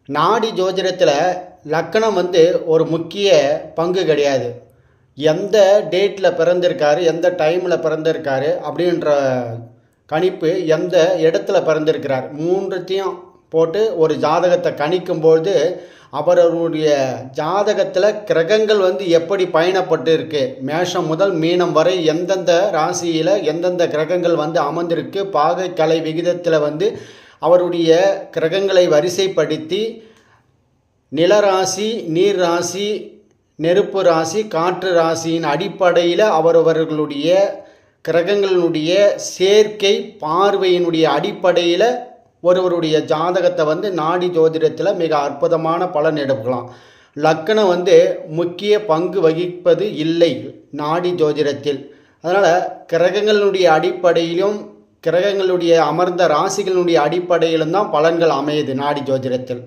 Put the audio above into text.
நாடி ஜோதிடத்தில் லக்கணம் ஒரு முக்கிய பங்கு கிடையாது. எந்த டேட்டில் பிறந்திருக்காரு, எந்த டைமில் பிறந்திருக்காரு அப்படின்ற கணிப்பு, எந்த இடத்துல பிறந்திருக்கிறார், மூன்றுத்தையும் போட்டு ஒரு ஜாதகத்தை கணிக்கும்பொழுது அவர்களுடைய ஜாதகத்தில் கிரகங்கள் எப்படி பயணப்பட்டு இருக்கு, மேஷம் முதல் மீனம் வரை எந்தெந்த ராசியில் எந்தெந்த கிரகங்கள் அமர்ந்திருக்கு, பாகை கலை விகிதத்தில் அவருடைய கிரகங்களை வரிசைப்படுத்தி நிலராசி, நீர் ராசி, நெருப்பு ராசி, காற்று ராசியின் அடிப்படையில் அவரவர்களுடைய கிரகங்களினுடைய சேர்க்கை பார்வையினுடைய அடிப்படையில் ஒருவருடைய ஜாதகத்தை நாடி ஜோதிடத்தில் மிக அற்புதமான பலன் எடுக்கலாம். லக்கணம் முக்கிய பங்கு வகிப்பது இல்லை நாடி ஜோதிடத்தில். அதனால் கிரகங்களுடைய அடிப்படையிலும் கிரகங்களுடைய அமர்ந்த ராசிகளுடைய அடிப்படையிலும் தான் பலன்கள் அமையுது நாடி ஜோதிடத்தில்.